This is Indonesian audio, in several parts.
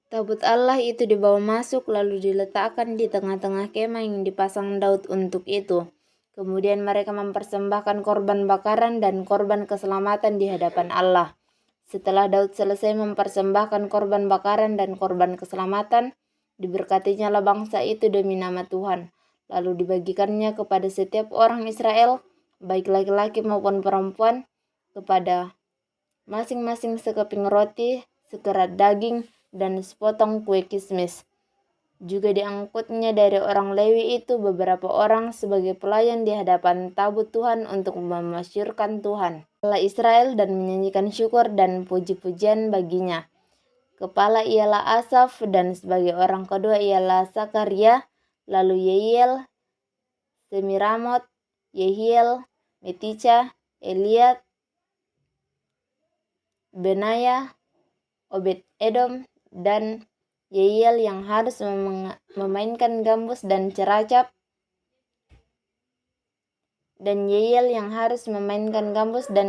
Tabut Allah itu dibawa masuk lalu diletakkan di tengah-tengah kemah yang dipasang Daud untuk itu. Kemudian mereka mempersembahkan korban bakaran dan korban keselamatan di hadapan Allah. Setelah Daud selesai mempersembahkan korban bakaran dan korban keselamatan, diberkatinya lah bangsa itu demi nama Tuhan. Lalu dibagikannya kepada setiap orang Israel, baik laki-laki maupun perempuan, kepada masing-masing sekeping roti, sekerat daging, dan sepotong kue kismis. Juga diangkutnya dari orang Lewi itu beberapa orang sebagai pelayan di hadapan tabut Tuhan untuk memasyurkan Tuhan, Allah Israel, dan menyanyikan syukur dan puji-pujian baginya. Kepala ialah Asaf dan sebagai orang kedua ialah Sakaria, lalu Yehiel, Semiramot, Yehiel, Metica, Eliat, Benaya, Obed-Edom, dan Yehiel yang harus memainkan gambus dan ceracap,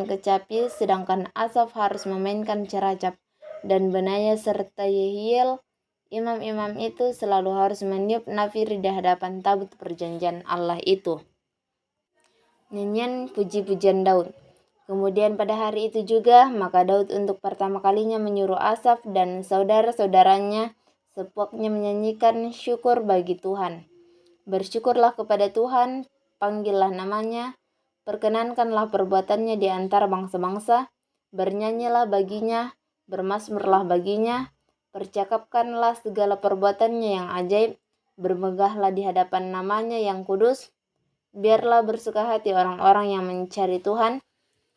kecapi, sedangkan Asaf harus memainkan ceracap. Dan Benaya serta Yehiel, imam-imam itu selalu harus meniup nafiri di hadapan tabut perjanjian Allah itu. Nyanyian puji-pujian Daud. Kemudian pada hari itu juga, maka Daud untuk pertama kalinya menyuruh Asaf dan saudara-saudaranya sepuaknya menyanyikan syukur bagi Tuhan. Bersyukurlah kepada Tuhan, panggillah namanya, perkenankanlah perbuatannya di antara bangsa-bangsa, bernyanyilah baginya, bermazmurlah baginya, percakapkanlah segala perbuatannya yang ajaib, bermegahlah di hadapan namanya yang kudus. Biarlah bersuka hati orang-orang yang mencari Tuhan.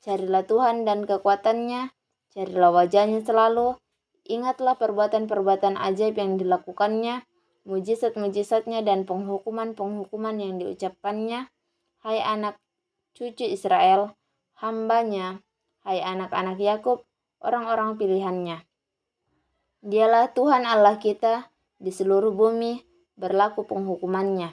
Carilah Tuhan dan kekuatannya, carilah wajahnya selalu, ingatlah perbuatan-perbuatan ajaib yang dilakukannya, mujizat-mujizatnya dan penghukuman-penghukuman yang diucapkannya. Hai anak cucu Israel, hambanya, hai anak-anak Yakub, orang-orang pilihannya. Dialah Tuhan Allah kita, di seluruh bumi berlaku penghukumannya.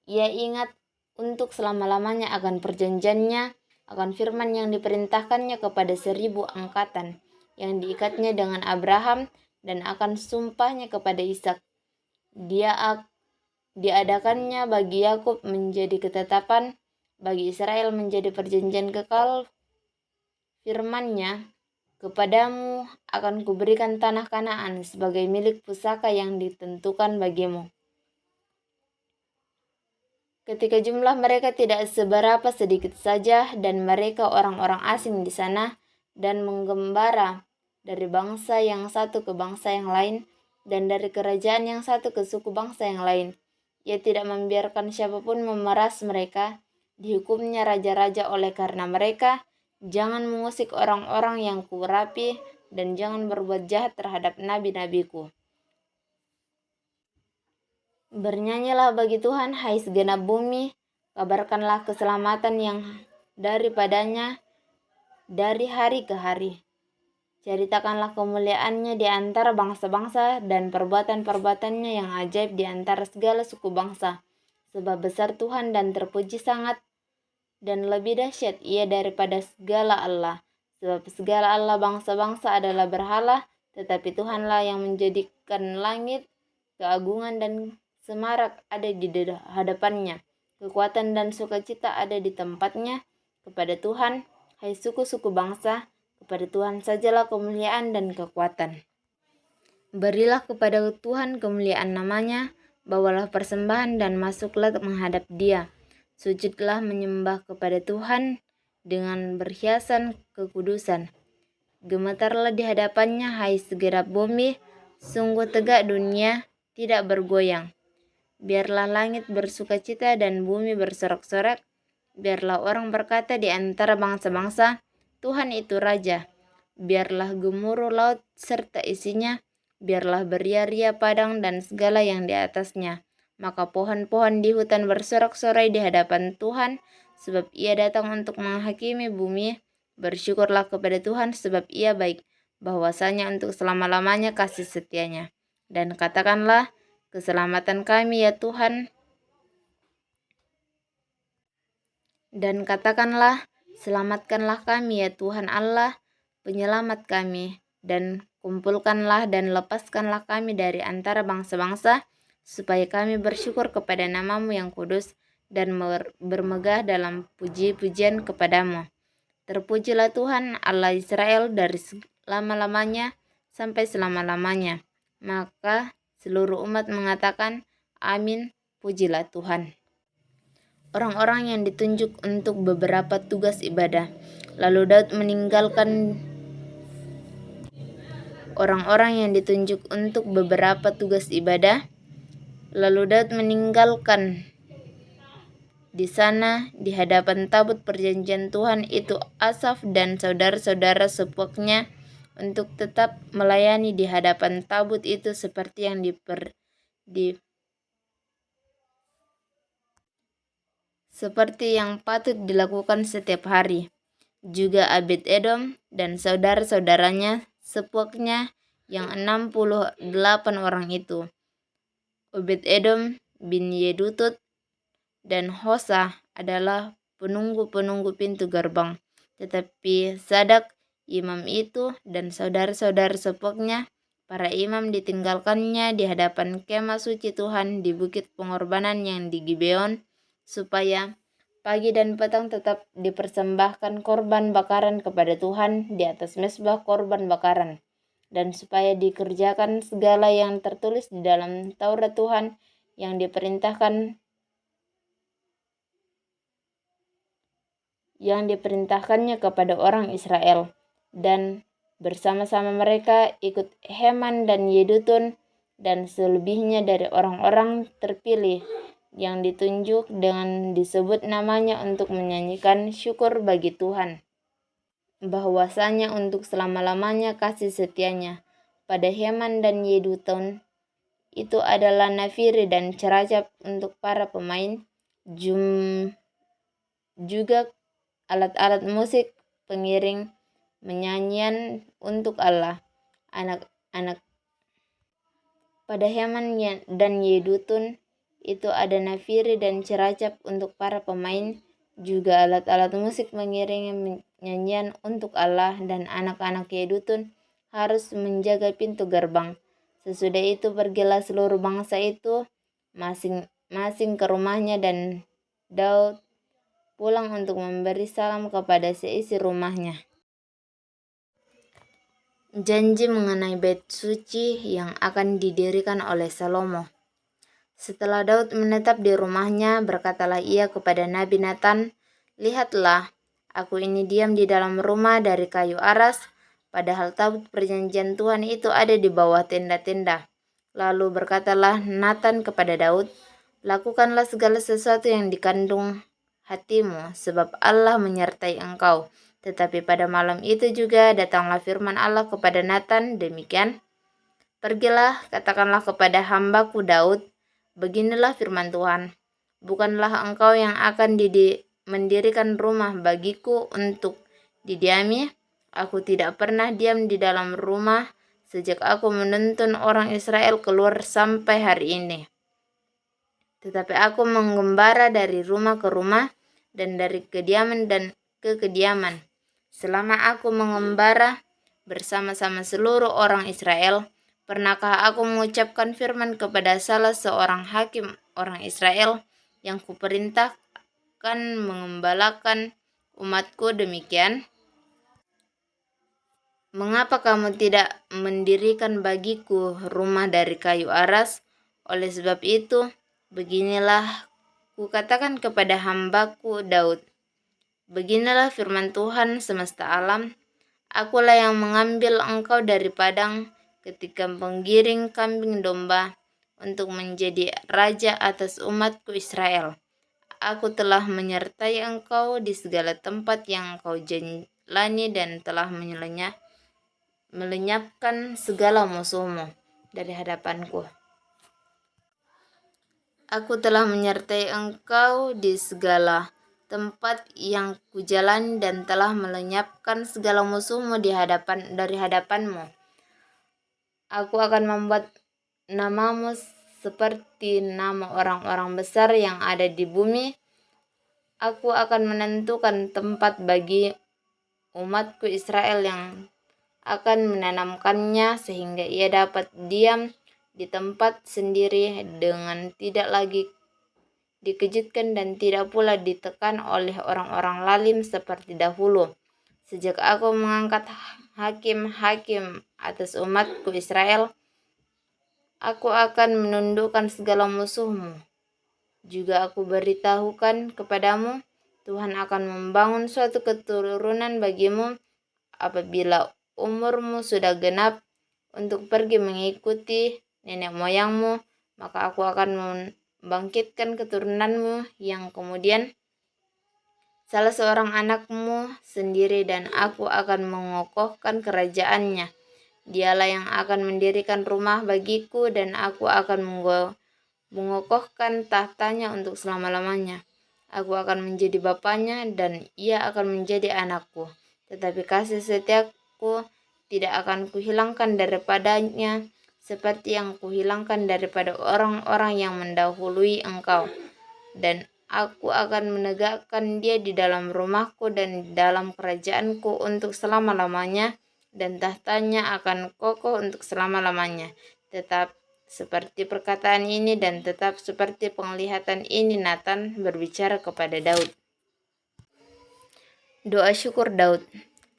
Ia ingat untuk selama-lamanya akan perjanjiannya, akan firman yang diperintahkannya kepada 1000 angkatan, yang diikatnya dengan Abraham, dan akan sumpahnya kepada Ishak. Diadakannya bagi Yakub menjadi ketetapan, bagi Israel menjadi perjanjian kekal. Firman-Nya, kepadamu akan kuberikan tanah Kanaan sebagai milik pusaka yang ditentukan bagimu. Ketika jumlah mereka tidak seberapa, sedikit saja, dan mereka orang-orang asing di sana, dan menggembara dari bangsa yang satu ke bangsa yang lain, dan dari kerajaan yang satu ke suku bangsa yang lain. Ia tidak membiarkan siapapun memeras mereka, dihukumnya raja-raja oleh karena mereka. Jangan mengusik orang-orang yang kurapi, dan jangan berbuat jahat terhadap nabi-nabiku. Bernyanyilah bagi Tuhan, hai segenap bumi, kabarkanlah keselamatan yang daripadanya dari hari ke hari. Ceritakanlah kemuliaannya di antara bangsa-bangsa dan perbuatan-perbuatannya yang ajaib di antara segala suku bangsa. Sebab besar Tuhan dan terpuji sangat, dan lebih dahsyat ia daripada segala Allah. Sebab segala Allah bangsa-bangsa adalah berhala, tetapi Tuhanlah yang menjadikan langit, keagungan dan semarak ada di hadapannya. Kekuatan dan sukacita ada di tempatnya. Kepada Tuhan, hai suku-suku bangsa, kepada Tuhan sajalah kemuliaan dan kekuatan. Berilah kepada Tuhan kemuliaan namanya, bawalah persembahan dan masuklah menghadap Dia. Sujudlah menyembah kepada Tuhan dengan berhiasan kekudusan. Gemetarlah di hadapannya, hai segenap bumi, sungguh tegak dunia, tidak bergoyang. Biarlah langit bersukacita dan bumi bersorak-sorak. Biarlah orang berkata di antara bangsa-bangsa, Tuhan itu Raja. Biarlah gemuruh laut serta isinya. Biarlah beria-ria padang dan segala yang di atasnya. Maka pohon-pohon di hutan bersorak-sorai di hadapan Tuhan, sebab ia datang untuk menghakimi bumi. Bersyukurlah kepada Tuhan sebab ia baik, bahwasanya untuk selama-lamanya kasih setianya. Dan katakanlah, keselamatan kami ya Tuhan. Dan katakanlah, selamatkanlah kami ya Tuhan Allah, penyelamat kami, dan kumpulkanlah dan lepaskanlah kami dari antara bangsa-bangsa, supaya kami bersyukur kepada namamu yang kudus dan bermegah dalam puji-pujian kepadamu. Terpujilah Tuhan Allah Israel dari selama-lamanya sampai selama-lamanya. Maka seluruh umat mengatakan, amin, pujilah Tuhan. Orang-orang yang ditunjuk untuk beberapa tugas ibadah. Lalu Daud meninggalkan orang-orang yang ditunjuk untuk beberapa tugas ibadah. Lalu Daud meninggalkan di sana di hadapan tabut perjanjian Tuhan itu Asaf dan saudara-saudara sepupunya untuk tetap melayani di hadapan tabut itu seperti yang seperti yang patut dilakukan setiap hari. Juga Obed-Edom dan saudara-saudaranya sepupunya yang 68 orang itu. Obed-Edom bin Yedutun dan Hosa adalah penunggu-penunggu pintu gerbang. Tetapi Sadak, imam itu, dan saudara-saudara sepupunya, para imam ditinggalkannya di hadapan kemah suci Tuhan di bukit pengorbanan yang di Gibeon, supaya pagi dan petang tetap dipersembahkan korban bakaran kepada Tuhan di atas mezbah korban bakaran, dan supaya dikerjakan segala yang tertulis di dalam Taurat Tuhan yang diperintahkannya kepada orang Israel. Dan bersama-sama mereka ikut Heman dan Yedutun dan selebihnya dari orang-orang terpilih yang ditunjuk dengan disebut namanya untuk menyanyikan syukur bagi Tuhan, bahwasanya untuk selama-lamanya kasih setianya pada Heman dan Yedutun itu adalah nafiri dan ceracap untuk para pemain, juga alat-alat musik pengiring menyanyian untuk Allah. Anak-anak pada Heman dan Yedutun itu ada nafiri dan ceracap untuk para pemain, juga alat-alat musik mengiring nyanyian untuk Allah, dan anak-anak Yedutun harus menjaga pintu gerbang. Sesudah itu pergilah seluruh bangsa itu masing-masing ke rumahnya, dan Daud pulang untuk memberi salam kepada seisi rumahnya. Janji mengenai bait suci yang akan didirikan oleh Salomo. Setelah Daud menetap di rumahnya, berkatalah ia kepada Nabi Nathan, "Lihatlah, aku ini diam di dalam rumah dari kayu aras, padahal tabut perjanjian Tuhan itu ada di bawah tenda-tenda." Lalu berkatalah Nathan kepada Daud, "Lakukanlah segala sesuatu yang dikandung hatimu, sebab Allah menyertai engkau." Tetapi pada malam itu juga datanglah firman Allah kepada Nathan demikian, "Pergilah, katakanlah kepada hambaku Daud, beginilah firman Tuhan, bukanlah engkau yang akan mendirikan rumah bagiku untuk didiami? Aku tidak pernah diam di dalam rumah sejak aku menuntun orang Israel keluar sampai hari ini. Tetapi aku menggembara dari rumah ke rumah dan dari kediaman dan ke kediaman. Selama aku mengembara bersama-sama seluruh orang Israel, pernahkah aku mengucapkan firman kepada salah seorang hakim orang Israel yang kuperintahkan mengembalakan umatku demikian? Mengapa kamu tidak mendirikan bagiku rumah dari kayu aras? Oleh sebab itu, beginilah kukatakan kepada hambaku Daud, beginilah firman Tuhan semesta alam, akulah yang mengambil engkau dari padang ketika penggiring kambing domba untuk menjadi raja atas umatku Israel. Aku telah menyertai engkau di segala tempat yang engkau jalani dan telah melenyapkan segala musuhmu dari hadapanku. Aku telah menyertai engkau di segala tempat yang kujalani dan telah melenyapkan segala musuhmu dari hadapanmu. Aku akan membuat namamu seperti nama orang-orang besar yang ada di bumi. Aku akan menentukan tempat bagi umatku Israel yang akan menanamkannya sehingga ia dapat diam di tempat sendiri dengan tidak lagi dikejutkan dan tidak pula ditekan oleh orang-orang lalim seperti dahulu. Sejak aku mengangkat hakim-hakim atas umatku Israel, aku akan menundukkan segala musuhmu. Juga aku beritahukan kepadamu, Tuhan akan membangun suatu keturunan bagimu apabila umurmu sudah genap untuk pergi mengikuti nenek moyangmu, maka aku akan membangkitkan keturunanmu yang kemudian salah seorang anakmu sendiri dan aku akan mengokohkan kerajaannya. Dialah yang akan mendirikan rumah bagiku dan aku akan mengokohkan tahtanya untuk selama-lamanya. Aku akan menjadi bapaknya dan ia akan menjadi anakku. Tetapi kasih setiaku tidak akan kuhilangkan daripadanya seperti yang kuhilangkan daripada orang-orang yang mendahului engkau. Dan aku akan menegakkan dia di dalam rumahku dan di dalam kerajaanku untuk selama-lamanya, dan tahtanya akan kokoh untuk selama-lamanya. Tetap seperti perkataan ini dan tetap seperti penglihatan ini Nathan berbicara kepada Daud. Doa syukur Daud.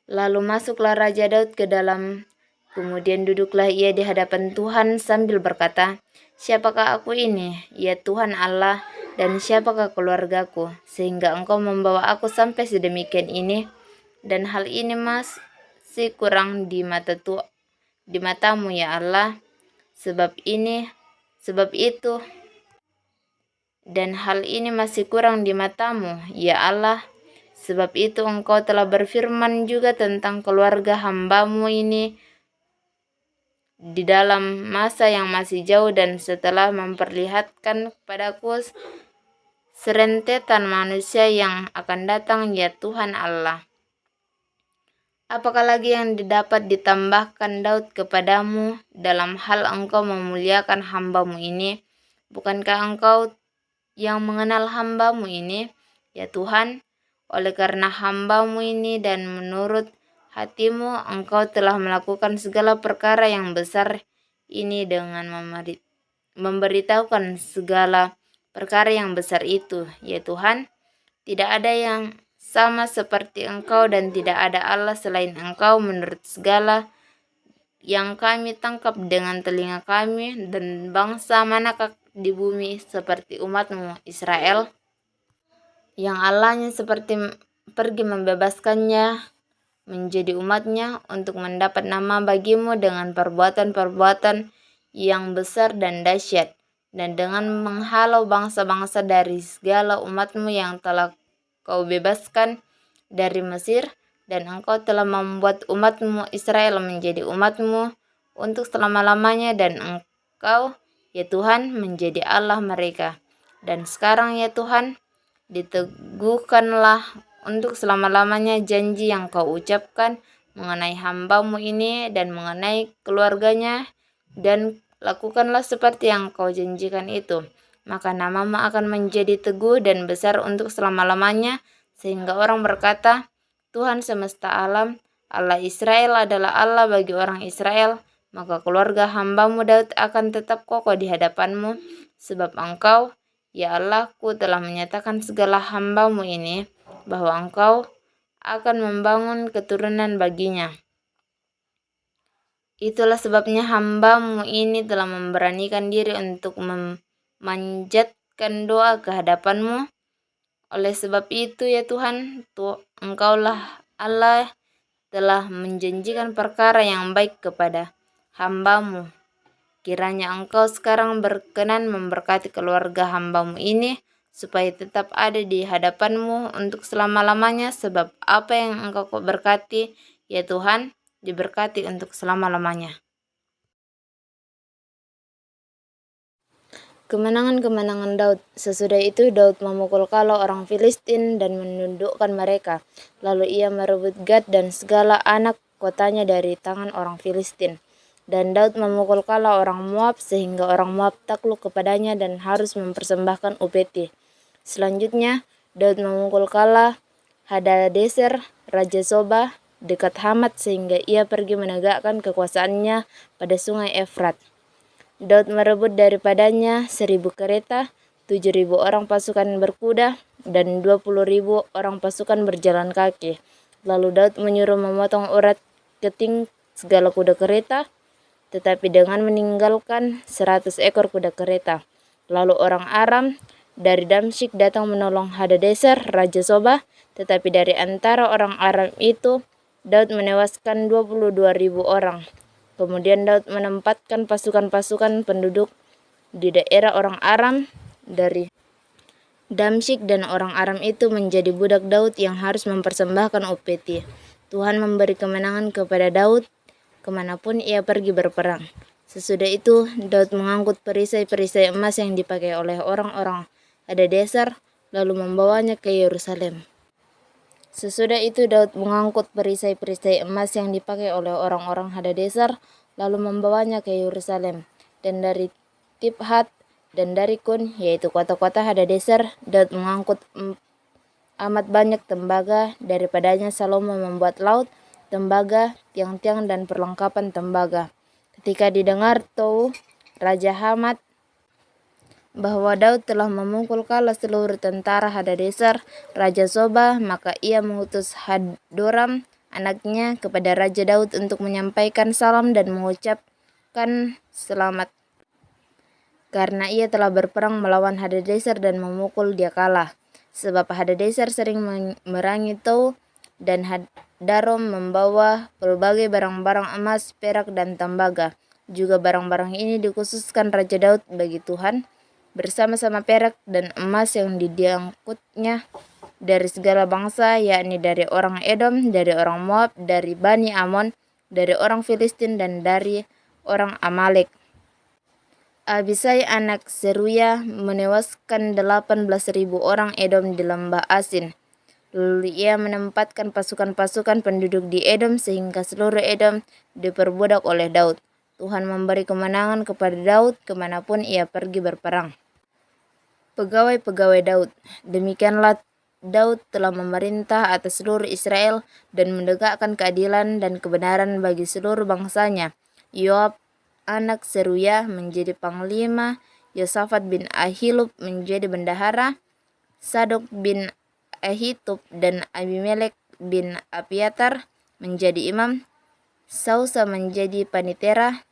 Lalu masuklah Raja Daud ke dalam, kemudian duduklah ia di hadapan Tuhan sambil berkata, "Siapakah aku ini, ya Tuhan Allah, dan siapakah keluargaku, sehingga Engkau membawa aku sampai sedemikian ini, dan hal ini masih kurang di matamu ya Allah, sebab itu, dan hal ini masih kurang di matamu ya Allah, sebab itu Engkau telah berfirman juga tentang keluarga hamba-Mu ini di dalam masa yang masih jauh dan setelah memperlihatkan kepadaku serentetan manusia yang akan datang ya Tuhan Allah. Apakah lagi yang dapat ditambahkan Daud kepadamu dalam hal Engkau memuliakan hamba-Mu ini? Bukankah Engkau yang mengenal hamba-Mu ini, ya Tuhan? Oleh karena hamba-Mu ini dan menurut hati-Mu, Engkau telah melakukan segala perkara yang besar ini dengan memberitahukan segala perkara yang besar itu, ya Tuhan. Tidak ada yang sama seperti Engkau dan tidak ada Allah selain Engkau menurut segala yang kami tangkap dengan telinga kami, dan bangsa manakah di bumi seperti umat-Mu Israel, yang Allahnya seperti pergi membebaskannya menjadi umatnya untuk mendapat nama bagi-Mu dengan perbuatan-perbuatan yang besar dan dahsyat, dan dengan menghalau bangsa-bangsa dari segala umat-Mu yang telah Kau bebaskan dari Mesir, dan Engkau telah membuat umat-Mu Israel menjadi umat-Mu untuk selama-lamanya, dan Engkau, ya Tuhan, menjadi Allah mereka. Dan sekarang, ya Tuhan, diteguhkanlah untuk selama-lamanya janji yang Kau ucapkan mengenai hamba-Mu ini dan mengenai keluarganya, dan lakukanlah seperti yang Kau janjikan itu. Maka nama-Mu akan menjadi teguh dan besar untuk selama-lamanya, sehingga orang berkata, Tuhan semesta alam, Allah Israel adalah Allah bagi orang Israel. Maka keluarga hamba-Mu Daud akan tetap kokoh di hadapan-Mu, sebab Engkau, ya Allahku, telah menyatakan segala hamba-Mu ini, bahwa Engkau akan membangun keturunan baginya. Itulah sebabnya hamba-Mu ini telah memberanikan diri untuk memanjatkan doa ke hadapan-Mu. Oleh sebab itu ya Tuhan, Engkaulah Allah telah menjanjikan perkara yang baik kepada hamba-Mu. Kiranya Engkau sekarang berkenan memberkati keluarga hamba-Mu ini, supaya tetap ada di hadapan-Mu untuk selama-lamanya, sebab apa yang Engkau berkati, ya Tuhan, diberkati untuk selama-lamanya. Kemenangan-kemenangan Daud. Sesudah itu Daud memukul kala orang Filistin dan menundukkan mereka. Lalu ia merebut Gad dan segala anak kotanya dari tangan orang Filistin. Dan Daud memukul kala orang Moab sehingga orang Moab takluk kepadanya dan harus mempersembahkan upeti. Selanjutnya Daud memukul kala Hadadezer, Raja Soba, dekat Hamat sehingga ia pergi menegakkan kekuasaannya pada sungai Efrat. Daud merebut daripadanya 1.000 kereta, 7.000 orang pasukan berkuda, dan 20.000 orang pasukan berjalan kaki. Lalu Daud menyuruh memotong urat keting segala kuda kereta, tetapi dengan meninggalkan 100 ekor kuda kereta. Lalu orang Aram dari Damsyik datang menolong Hadadezer, Raja Soba, tetapi dari antara orang Aram itu Daud menewaskan 22.000 orang. Kemudian Daud menempatkan pasukan-pasukan penduduk di daerah orang Aram dari Damsyik, dan orang Aram itu menjadi budak Daud yang harus mempersembahkan upeti. Tuhan memberi kemenangan kepada Daud kemanapun ia pergi berperang. Sesudah itu Daud mengangkut perisai-perisai emas yang dipakai oleh orang-orang Hadadezer lalu membawanya ke Yerusalem. Sesudah itu Daud mengangkut perisai-perisai emas yang dipakai oleh orang-orang Hadadezer lalu membawanya ke Yerusalem. Dan dari Tibhat dan dari Kun, yaitu kota-kota Hadadezer, Daud mengangkut amat banyak tembaga. Daripadanya Salomo membuat laut, tembaga, tiang-tiang, dan perlengkapan tembaga. Ketika didengar Tou, Raja Hamat, bahwa Daud telah memukul kalah seluruh tentara Hadadezer, Raja Soba, maka ia mengutus Hadoram, anaknya, kepada Raja Daud untuk menyampaikan salam dan mengucapkan selamat, karena ia telah berperang melawan Hadadezer dan memukul dia kalah. Sebab Hadadezer sering memerangi Tou, dan Hadarom membawa berbagai barang-barang emas, perak, dan tembaga. Juga barang-barang ini dikhususkan Raja Daud bagi Tuhan, bersama-sama perak dan emas yang diangkutnya dari segala bangsa, yakni dari orang Edom, dari orang Moab, dari Bani Amon, dari orang Filistin, dan dari orang Amalek. Abisai anak Seruya menewaskan 18.000 orang Edom di lembah Asin. Lalu ia menempatkan pasukan-pasukan penduduk di Edom sehingga seluruh Edom diperbudak oleh Daud. Tuhan memberi kemenangan kepada Daud kemanapun ia pergi berperang. Pegawai-pegawai Daud. Demikianlah Daud telah memerintah atas seluruh Israel dan menegakkan keadilan dan kebenaran bagi seluruh bangsanya. Yoab anak Seruya menjadi panglima, Yosafat bin Ahilub menjadi bendahara, Sadok bin Ahitub dan Abimelek bin Abiatar menjadi imam, Sausa menjadi panitera,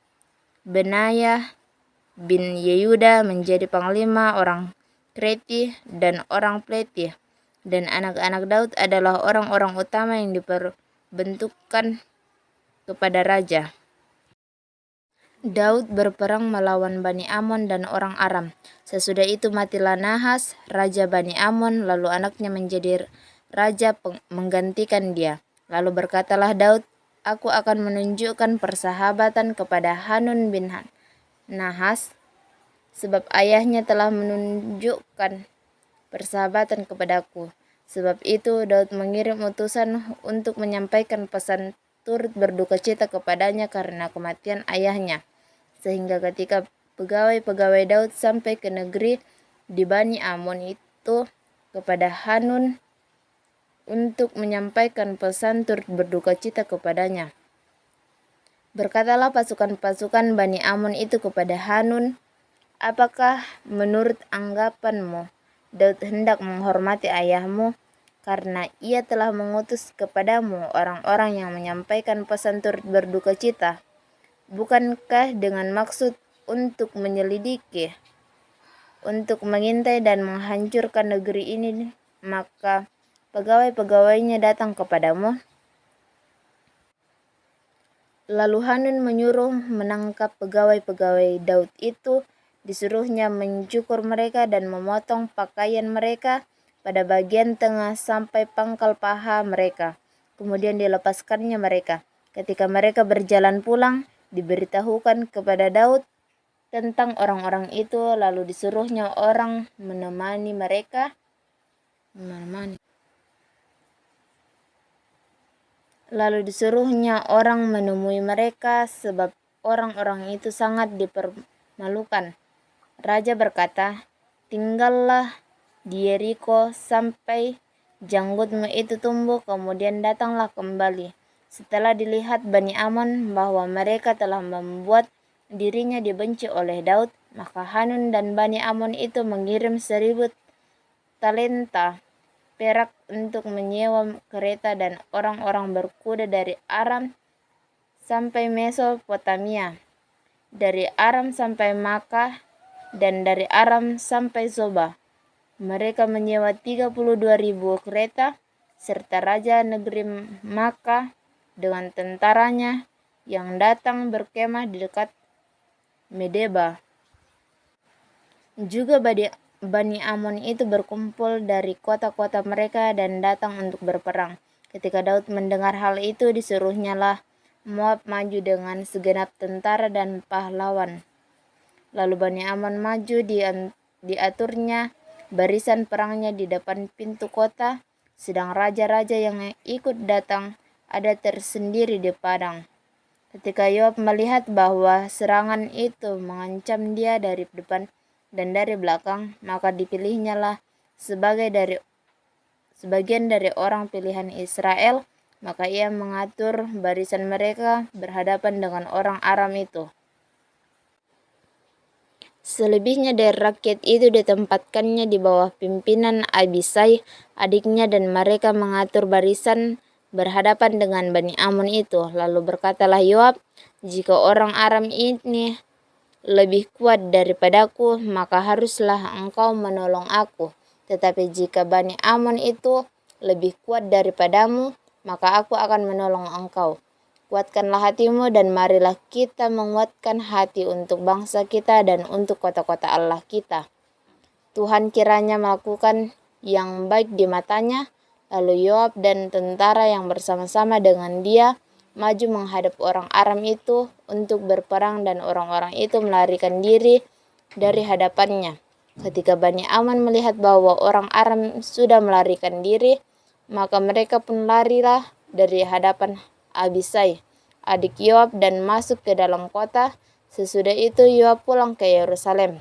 Benaya bin Yehuda menjadi panglima orang Kreti dan orang Pleti. Dan anak-anak Daud adalah orang-orang utama yang diperbentukkan kepada raja. Daud berperang melawan Bani Amon dan orang Aram. Sesudah itu matilah Nahas, raja Bani Amon, lalu anaknya menjadi raja menggantikan dia. Lalu berkatalah Daud, aku akan menunjukkan persahabatan kepada Hanun bin Nahas, sebab ayahnya telah menunjukkan persahabatan kepadaku. Sebab itu Daud mengirim utusan untuk menyampaikan pesan turut berduka cita kepadanya karena kematian ayahnya. Sehingga ketika pegawai-pegawai Daud sampai ke negeri di Bani Amon itu kepada Hanun untuk menyampaikan pesan turut berduka cita kepadanya. Berkatalah pasukan-pasukan Bani Amon itu kepada Hanun, apakah menurut anggapanmu Daud hendak menghormati ayahmu karena ia telah mengutus kepadamu orang-orang yang menyampaikan pesan turut berduka cita? Bukankah dengan maksud untuk menyelidiki, untuk mengintai dan menghancurkan negeri ini, maka pegawai-pegawainya datang kepadamu? Lalu Hanun menyuruh menangkap pegawai-pegawai Daud itu, disuruhnya mencukur mereka dan memotong pakaian mereka pada bagian tengah sampai pangkal paha mereka. Kemudian dilepaskannya mereka. Ketika mereka berjalan pulang, diberitahukan kepada Daud tentang orang-orang itu, lalu disuruhnya orang menemani mereka. Lalu disuruhnya orang menemui mereka sebab orang-orang itu sangat dipermalukan. Raja berkata, tinggallah di Yeriko sampai janggutmu itu tumbuh, kemudian datanglah kembali. Setelah dilihat Bani Amon bahwa mereka telah membuat dirinya dibenci oleh Daud, maka Hanun dan Bani Amon itu mengirim 1000 talenta perak untuk menyewa kereta dan orang-orang berkuda dari Aram sampai Mesopotamia, dari Aram sampai Makkah, dan dari Aram sampai Zoba. Mereka menyewa 32.000 kereta, serta raja negeri Makkah dengan tentaranya yang datang berkemah di dekat Medeba. Juga Bani Amon itu berkumpul dari kota-kota mereka dan datang untuk berperang. Ketika Daud mendengar hal itu, disuruhnyalah Moab maju dengan segenap tentara dan pahlawan. Lalu Bani Amon maju, diaturnya barisan perangnya di depan pintu kota, sedang raja-raja yang ikut datang ada tersendiri di padang. Ketika Yoab melihat bahwa serangan itu mengancam dia dari depan dan dari belakang, maka dipilihnyalah sebagian dari orang pilihan Israel, maka ia mengatur barisan mereka berhadapan dengan orang Aram itu. Selebihnya dari rakyat itu ditempatkannya di bawah pimpinan Abisai, adiknya, dan mereka mengatur barisan berhadapan dengan Bani Amon itu. Lalu berkatalah Yoab, "Jika orang Aram ini lebih kuat daripadaku, maka haruslah engkau menolong aku. Tetapi jika Bani Amon itu lebih kuat daripadamu, maka aku akan menolong engkau. Kuatkanlah hatimu dan marilah kita menguatkan hati untuk bangsa kita dan untuk kota-kota Allah kita. Tuhan kiranya melakukan yang baik di matanya." Lalu Yoab dan tentara yang bersama-sama dengan dia maju menghadap orang Aram itu untuk berperang, dan orang-orang itu melarikan diri dari hadapannya. Ketika Bani Amon melihat bahwa orang Aram sudah melarikan diri, maka mereka pun larilah dari hadapan Abisai, adik Yoab, dan masuk ke dalam kota. Sesudah itu Yoab pulang ke Yerusalem.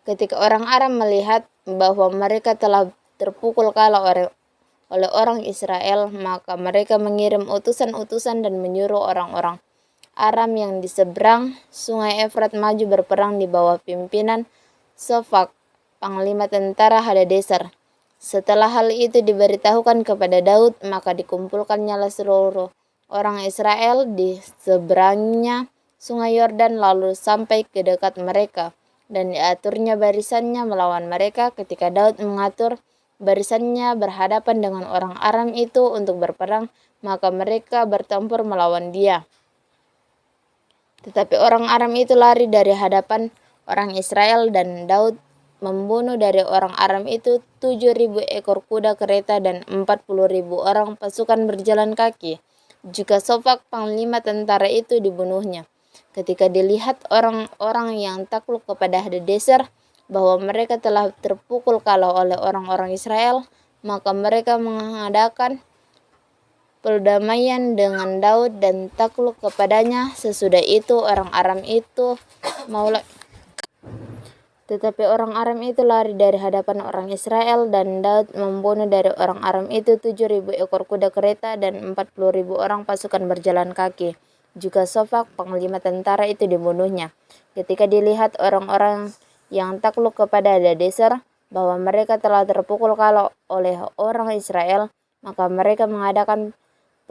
Ketika orang Aram melihat bahwa mereka telah terpukul kalah oleh orang Israel, maka mereka mengirim utusan-utusan dan menyuruh orang-orang Aram yang di seberang sungai Efrat maju berperang di bawah pimpinan Sofak, panglima tentara Hadadeser. Setelah hal itu diberitahukan kepada Daud, maka dikumpulkannyalah seluruh orang Israel di seberangnya sungai Yordan lalu sampai ke dekat mereka, dan diaturnya barisannya melawan mereka. Ketika Daud mengatur barisannya berhadapan dengan orang Aram itu untuk berperang, maka mereka bertempur melawan dia. Tetapi orang Aram itu lari dari hadapan orang Israel, dan Daud membunuh dari orang Aram itu 7.000 ekor kuda kereta dan 40.000 orang pasukan berjalan kaki. Juga Sofak, panglima tentara itu, dibunuhnya. Ketika dilihat orang-orang yang takluk kepada Hadadeser bahwa mereka telah terpukul kalah oleh orang-orang Israel, maka mereka mengadakan perdamaian dengan Daud dan takluk kepadanya. Sesudah itu orang Aram itu Tetapi orang Aram itu lari dari hadapan orang Israel, dan Daud membunuh dari orang Aram itu 7.000 ekor kuda kereta dan 40.000 orang pasukan berjalan kaki. Juga Sofak, panglima tentara itu, dibunuhnya. Ketika dilihat orang-orang yang takluk kepada Hadadeser bahwa mereka telah terpukul kalah oleh orang Israel, maka mereka mengadakan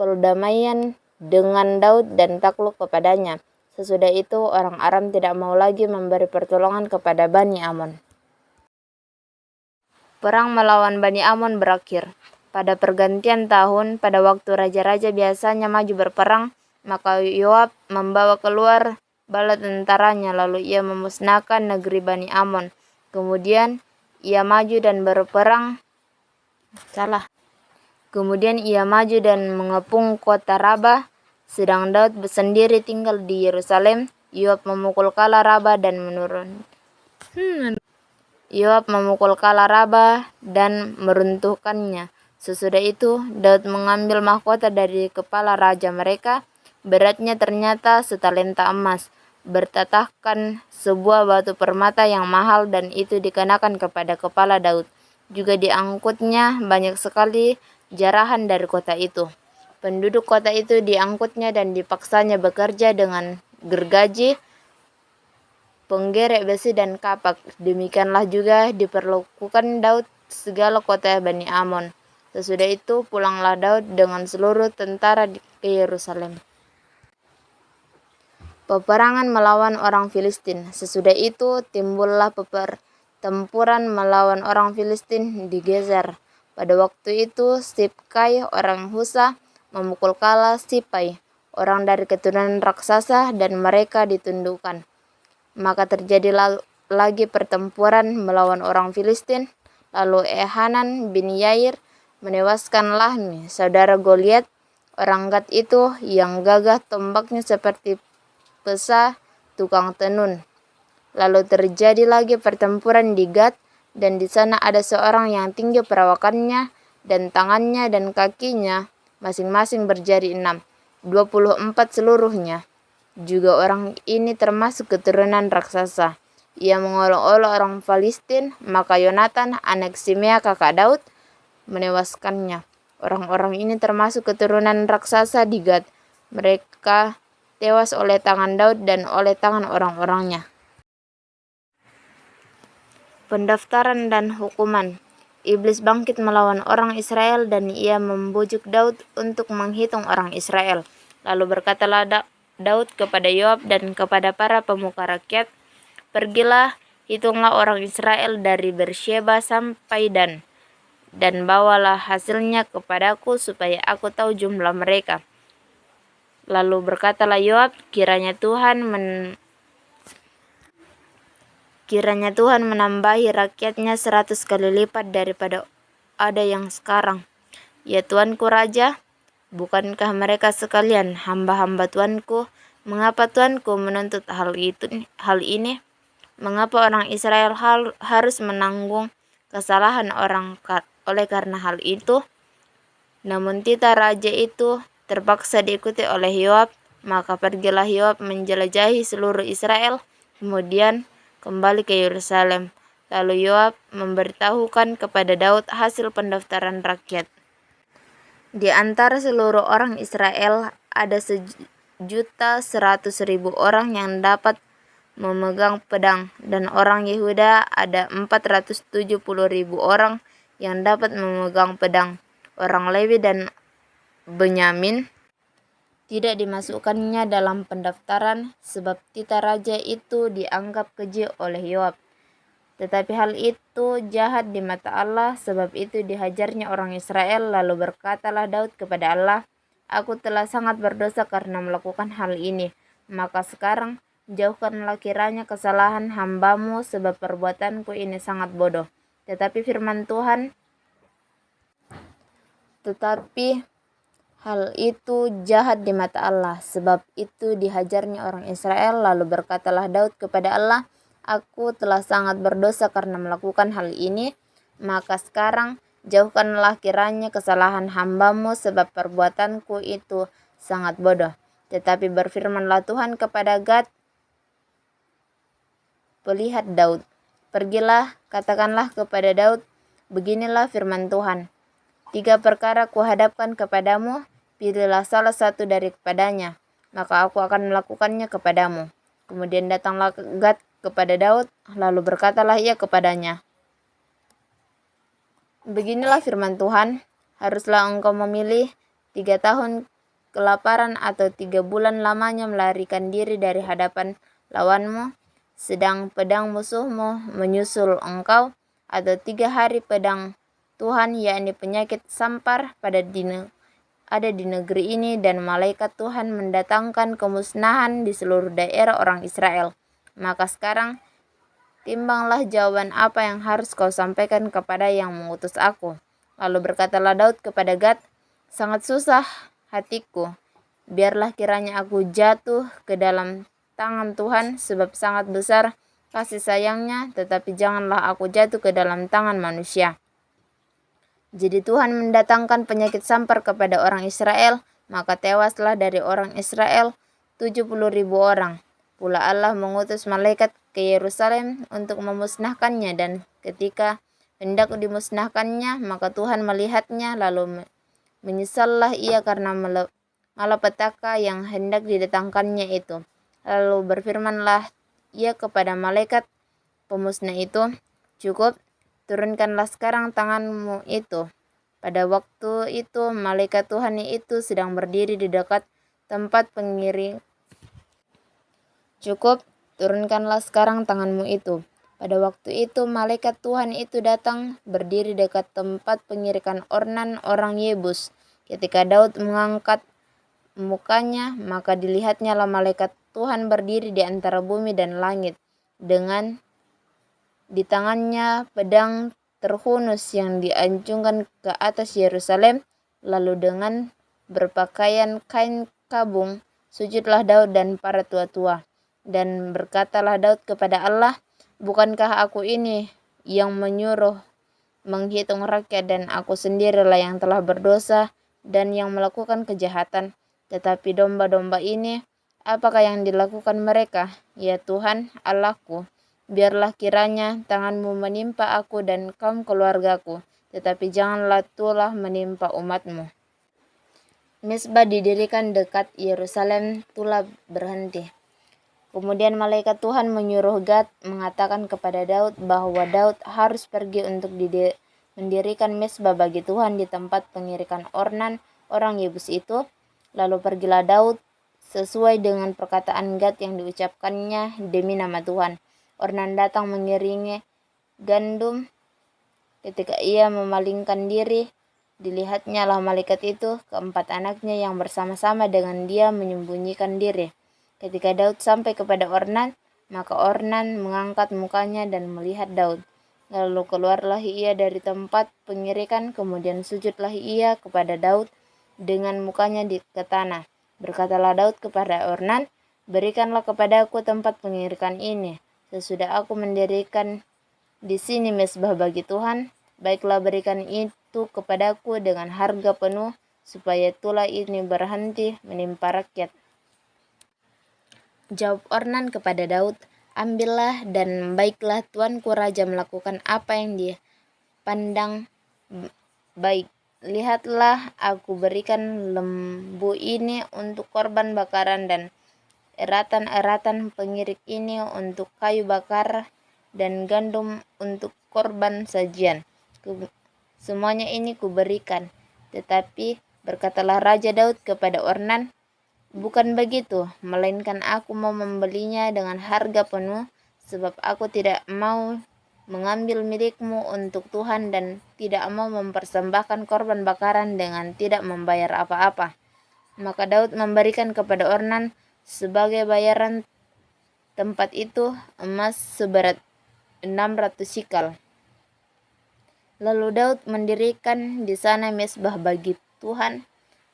perdamaian dengan Daud dan takluk kepadanya. Sesudah itu orang Aram tidak mau lagi memberi pertolongan kepada Bani Amon. Perang melawan Bani Amon berakhir. Pada pergantian tahun, pada waktu raja-raja biasanya maju berperang, maka Yoab membawa keluar bala tentaranya, lalu ia memusnahkan negeri Bani Amon. Kemudian ia maju dan mengepung kota Rabah, sedang Daud sendiri tinggal di Yerusalem. Yoab memukul kalah Rabah dan meruntuhkannya. Sesudah itu Daud mengambil mahkota dari kepala raja mereka. Beratnya ternyata setalenta emas, bertatahkan sebuah batu permata yang mahal, dan itu dikenakan kepada kepala Daud. Juga diangkutnya banyak sekali jarahan dari kota itu. Penduduk kota itu diangkutnya dan dipaksanya bekerja dengan gergaji, penggerek besi dan kapak. Demikianlah juga diperlakukan Daud segala kota Bani Amon. Sesudah itu pulanglah Daud dengan seluruh tentara ke Yerusalem. Peperangan melawan orang Filistin. Sesudah itu timbullah pertempuran melawan orang Filistin di Gezer. Pada waktu itu Sibkai orang Husa memukul kalah Sipai, orang dari keturunan raksasa, dan mereka ditundukkan. Maka terjadi lagi pertempuran melawan orang Filistin. Lalu Elhanan bin Yair menewaskan Lahmi, saudara Goliat, orang Gad itu, yang gagah tombaknya seperti pesa tukang tenun. Lalu terjadi lagi pertempuran di Gad, dan di sana ada seorang yang tinggi perawakannya, dan tangannya dan kakinya masing-masing berjari 6, 24 seluruhnya. Juga orang ini termasuk keturunan raksasa. Ia mengolok-olok orang Filistin, maka Yonatan, anak Simea kakak Daud, menewaskannya. Orang-orang ini termasuk keturunan raksasa di Gad. Mereka tewas oleh tangan Daud dan oleh tangan orang-orangnya. Pendaftaran dan hukuman. Iblis bangkit melawan orang Israel dan ia membujuk Daud untuk menghitung orang Israel. Lalu berkatalah Daud kepada Yoab dan kepada para pemuka rakyat, "Pergilah, hitunglah orang Israel dari Bersheba sampai Dan, dan bawalah hasilnya kepadaku supaya aku tahu jumlah mereka." Lalu berkatalah Yoab, kiranya Tuhan menambahi rakyatnya 100 kali lipat daripada ada yang sekarang. Ya Tuanku Raja, bukankah mereka sekalian hamba-hamba Tuanku? Mengapa Tuanku menuntut hal ini? Mengapa orang Israel harus menanggung kesalahan orang oleh karena hal itu? Namun titah raja itu terpaksa diikuti oleh Yoab. Maka pergilah Yoab menjelajahi seluruh Israel, kemudian kembali ke Yerusalem. Lalu Yoab memberitahukan kepada Daud hasil pendaftaran rakyat. Di antara seluruh orang Israel ada 1.100.000 orang yang dapat memegang pedang, dan orang Yehuda ada 470.000 orang yang dapat memegang pedang. Orang Lewi dan Benyamin tidak dimasukkannya dalam pendaftaran, sebab titah raja itu dianggap keji oleh Yoab. Tetapi hal itu jahat di mata Allah, sebab itu dihajarnya orang Israel. Lalu berkatalah Daud kepada Allah, "Aku telah sangat berdosa karena melakukan hal ini. Maka sekarang jauhkanlah kiranya kesalahan hambamu, sebab perbuatanku ini sangat bodoh." Tetapi hal itu jahat di mata Allah, sebab itu dihajarnya orang Israel. Lalu berkatalah Daud kepada Allah, "Aku telah sangat berdosa karena melakukan hal ini. Maka sekarang jauhkanlah kiranya kesalahan hambamu, sebab perbuatanku itu sangat bodoh." Tetapi berfirmanlah Tuhan kepada Gad, pelihat Daud, "Pergilah, katakanlah kepada Daud, beginilah firman Tuhan, 3 perkara kuhadapkan kepadamu, pilihlah salah satu daripadanya, maka aku akan melakukannya kepadamu." Kemudian datanglah Gad kepada Daud, lalu berkatalah ia kepadanya, "Beginilah firman Tuhan, haruslah engkau memilih 3 tahun kelaparan atau 3 bulan lamanya melarikan diri dari hadapan lawanmu, sedang pedang musuhmu menyusul engkau, atau 3 hari pedang Tuhan, yakni penyakit sampar ada di negeri ini, dan malaikat Tuhan mendatangkan kemusnahan di seluruh daerah orang Israel. Maka sekarang timbanglah jawaban apa yang harus kau sampaikan kepada yang mengutus aku." Lalu berkatalah Daud kepada Gad, "Sangat susah hatiku, biarlah kiranya aku jatuh ke dalam tangan Tuhan, sebab sangat besar kasih sayangnya, tetapi janganlah aku jatuh ke dalam tangan manusia." Jadi Tuhan mendatangkan penyakit sampar kepada orang Israel, maka tewaslah dari orang Israel 70.000 orang. Pula Allah mengutus malaikat ke Yerusalem untuk memusnahkannya, dan ketika hendak dimusnahkannya, maka Tuhan melihatnya lalu Menyesallah ia karena malapetaka yang hendak didatangkannya itu. Lalu berfirmanlah ia kepada malaikat pemusnah itu, "Cukup, turunkanlah sekarang tanganmu itu." Pada waktu itu malaikat Tuhan itu sedang berdiri di dekat tempat pengiring. "Cukup, turunkanlah sekarang tanganmu itu." Pada waktu itu malaikat Tuhan itu datang berdiri dekat tempat pengirikan Ornan orang Yebus. Ketika Daud mengangkat mukanya, maka dilihatnya lah malaikat Tuhan berdiri di antara bumi dan langit, dengan di tangannya pedang terhunus yang diancungkan ke atas Yerusalem. Lalu dengan berpakaian kain kabung, sujudlah Daud dan para tua-tua. Dan berkatalah Daud kepada Allah, "Bukankah aku ini yang menyuruh menghitung rakyat, dan aku sendirilah yang telah berdosa dan yang melakukan kejahatan? Tetapi domba-domba ini, apakah yang dilakukan mereka? Ya Tuhan Allahku, biarlah kiranya tanganmu menimpa aku dan kaum keluargaku, tetapi janganlah tulah menimpa umatmu." Mezbah didirikan dekat Yerusalem telah berhenti. Kemudian malaikat Tuhan menyuruh Gad mengatakan kepada Daud bahwa Daud harus pergi untuk mendirikan mezbah bagi Tuhan di tempat pengirikan Ornan orang Yebus itu. Lalu pergilah Daud sesuai dengan perkataan Gad yang diucapkannya demi nama Tuhan. Ornan datang mengiringi gandum. Ketika ia memalingkan diri, dilihatnya lah malaikat itu, keempat anaknya yang bersama-sama dengan dia menyembunyikan diri. Ketika Daud sampai kepada Ornan, maka Ornan mengangkat mukanya dan melihat Daud. Lalu keluarlah ia dari tempat pengirikan, kemudian sujudlah ia kepada Daud dengan mukanya ke tanah. Berkatalah Daud kepada Ornan, "Berikanlah kepadaku tempat pengirikan ini. Sesudah aku mendirikan di sini mezbah bagi Tuhan, baiklah berikan itu kepadaku dengan harga penuh, supaya tulah ini berhenti menimpa rakyat." Jawab Ornan kepada Daud, "Ambillah dan baiklah tuanku raja melakukan apa yang dia pandang baik. Lihatlah, aku berikan lembu ini untuk korban bakaran dan eratan-eratan pengirik ini untuk kayu bakar dan gandum untuk korban sajian. Semuanya ini kuberikan." Tetapi berkatalah Raja Daud kepada Ornan, "Bukan begitu, melainkan aku mau membelinya dengan harga penuh, sebab aku tidak mau mengambil milikmu untuk Tuhan dan tidak mau mempersembahkan korban bakaran dengan tidak membayar apa-apa." Maka Daud memberikan kepada Ornan sebagai bayaran tempat itu emas seberat 600 sikal. Lalu Daud mendirikan di sana mezbah bagi Tuhan,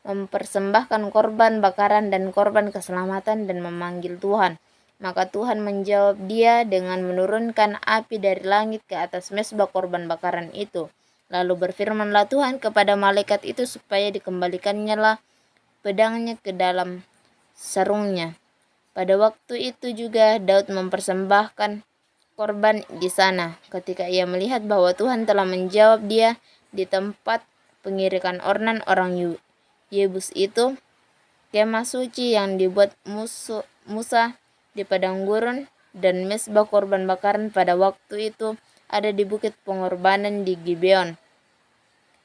mempersembahkan korban bakaran dan korban keselamatan dan memanggil Tuhan. Maka Tuhan menjawab dia dengan menurunkan api dari langit ke atas mezbah korban bakaran itu. Lalu berfirmanlah Tuhan kepada malaikat itu supaya dikembalikannya lah pedangnya ke dalam sarungnya. Pada waktu itu juga Daud mempersembahkan korban di sana. Ketika ia melihat bahwa Tuhan telah menjawab dia di tempat pengirikan Ornan orang Yebus itu, kemah suci yang dibuat Musa di padang gurun dan mezbah korban bakaran pada waktu itu ada di bukit pengorbanan di Gibeon.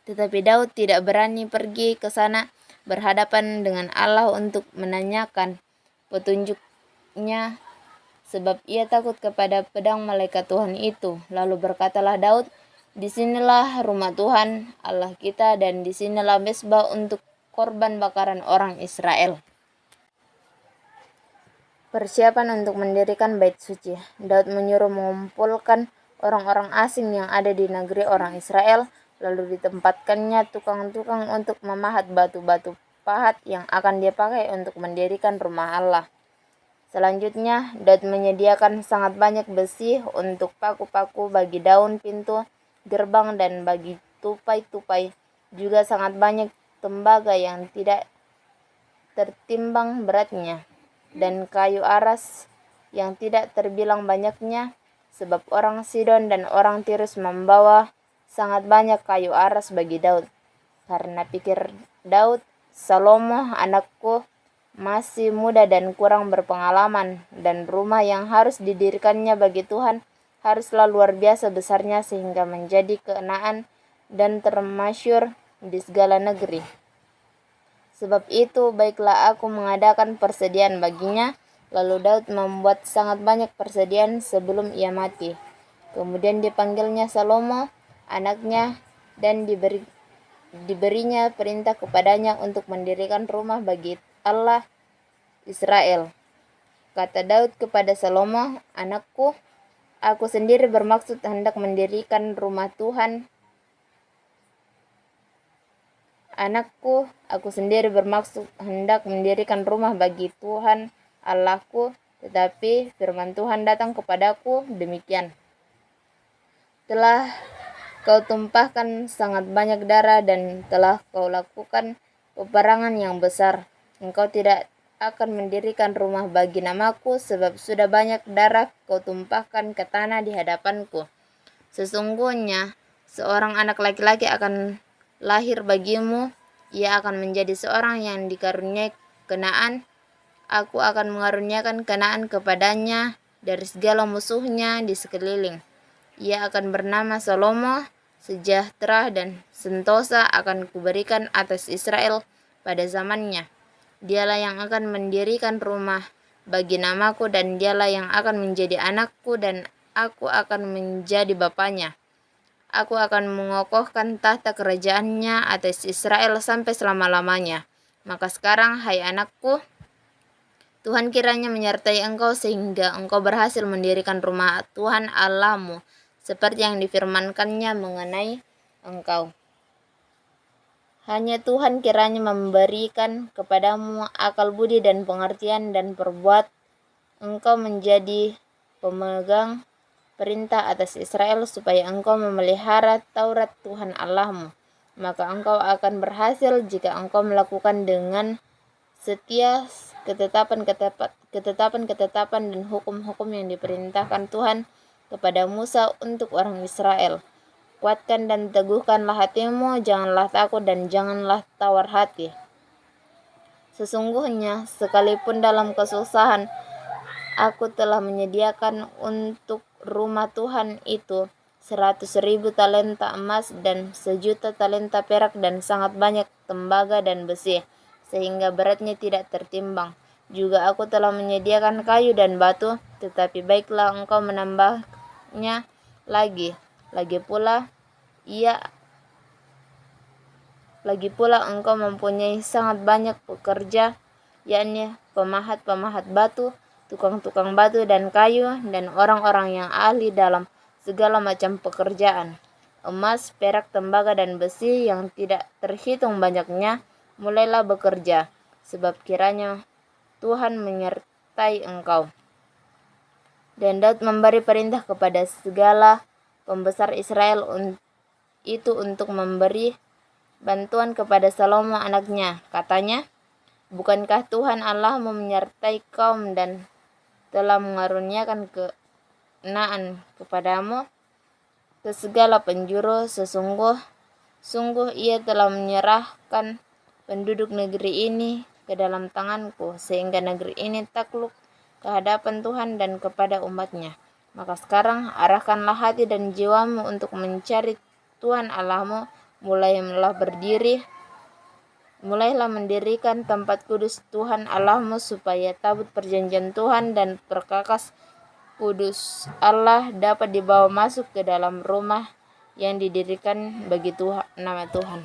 Tetapi Daud tidak berani pergi ke sana berhadapan dengan Allah untuk menanyakan petunjuknya, sebab ia takut kepada pedang malaikat Tuhan itu. Lalu berkatalah Daud, "Disinilah rumah Tuhan Allah kita, dan disinilah mezbah untuk korban bakaran orang Israel." Persiapan untuk mendirikan bait suci. Daud menyuruh mengumpulkan orang-orang asing yang ada di negeri orang Israel, lalu ditempatkannya tukang-tukang untuk memahat batu-batu pahat yang akan dia pakai untuk mendirikan rumah Allah. Selanjutnya, Daud menyediakan sangat banyak besi untuk paku-paku bagi daun pintu gerbang dan bagi tupai-tupai, juga sangat banyak tembaga yang tidak tertimbang beratnya, dan kayu aras yang tidak terbilang banyaknya, sebab orang Sidon dan orang Tirus membawa sangat banyak kayu aras bagi Daud. karena pikir Daud, Salomo anakku masih muda dan kurang berpengalaman, dan rumah yang harus didirikannya bagi Tuhan haruslah luar biasa besarnya sehingga menjadi keenaan dan termasyur di segala negeri. Sebab itu baiklah aku mengadakan persediaan baginya. Lalu Daud membuat sangat banyak persediaan sebelum ia mati. Kemudian dipanggilnya Salomo anaknya dan diberinya perintah kepadanya untuk mendirikan rumah bagi Allah Israel. Kata Daud kepada Salomo, anakku, aku sendiri bermaksud hendak mendirikan rumah Tuhan. Anakku, aku sendiri bermaksud hendak mendirikan rumah bagi Tuhan Allahku, tetapi firman Tuhan datang kepadaku demikian. Telah kau tumpahkan sangat banyak darah dan telah kau lakukan peperangan yang besar. Engkau tidak akan mendirikan rumah bagi namaku, sebab sudah banyak darah kau tumpahkan ke tanah di hadapanku. Sesungguhnya seorang anak laki-laki akan lahir bagimu, ia akan menjadi seorang yang dikaruniai Kanaan. Aku akan mengaruniakan Kanaan kepadanya dari segala musuhnya di sekeliling. Ia akan bernama Salomo, sejahtera dan sentosa akan kuberikan atas Israel pada zamannya. Dialah yang akan mendirikan rumah bagi namaku, dan dialah yang akan menjadi anakku, dan aku akan menjadi bapanya. Aku akan mengokohkan tahta kerajaannya atas Israel sampai selama-lamanya. Maka sekarang, hai anakku, Tuhan kiranya menyertai engkau sehingga engkau berhasil mendirikan rumah Tuhan Allahmu, seperti yang difirmankannya mengenai engkau. Hanya Tuhan kiranya memberikan kepadamu akal budi dan pengertian, dan perbuat engkau menjadi pemegang perintah atas Israel, supaya engkau memelihara Taurat Tuhan Allahmu. Maka engkau akan berhasil jika engkau melakukan dengan setia ketetapan dan hukum-hukum yang diperintahkan Tuhan kepada Musa untuk orang Israel. Kuatkan dan teguhkanlah hatimu, janganlah takut dan janganlah tawar hati. Sesungguhnya sekalipun dalam kesusahan, aku telah menyediakan untuk rumah Tuhan itu 100.000 talenta emas dan 1.000.000 talenta perak dan sangat banyak tembaga dan besi, sehingga beratnya tidak tertimbang. Juga aku telah menyediakan kayu dan batu, tetapi baiklah engkau menambahnya lagi. Lagi pula engkau mempunyai sangat banyak pekerja, yakni pemahat-pemahat batu, tukang-tukang batu dan kayu, dan orang-orang yang ahli dalam segala macam pekerjaan. Emas, perak, tembaga, dan besi yang tidak terhitung banyaknya, mulailah bekerja, sebab kiranya Tuhan menyertai engkau. Dan Daud memberi perintah kepada segala pembesar Israel itu untuk memberi bantuan kepada Salomo anaknya. Katanya, bukankah Tuhan Allahmu menyertai kaum dan telah mengaruniakan Kanaan kepadamu ke segala penjuru? Sungguh ia telah menyerahkan penduduk negeri ini ke dalam tanganku, sehingga negeri ini takluk ke hadapan Tuhan dan kepada umatnya. Maka sekarang arahkanlah hati dan jiwamu untuk mencari Tuhan Allahmu, mulailah mendirikan tempat kudus Tuhan Allahmu, supaya tabut perjanjian Tuhan dan perkakas kudus Allah dapat dibawa masuk ke dalam rumah yang didirikan bagi nama Tuhan.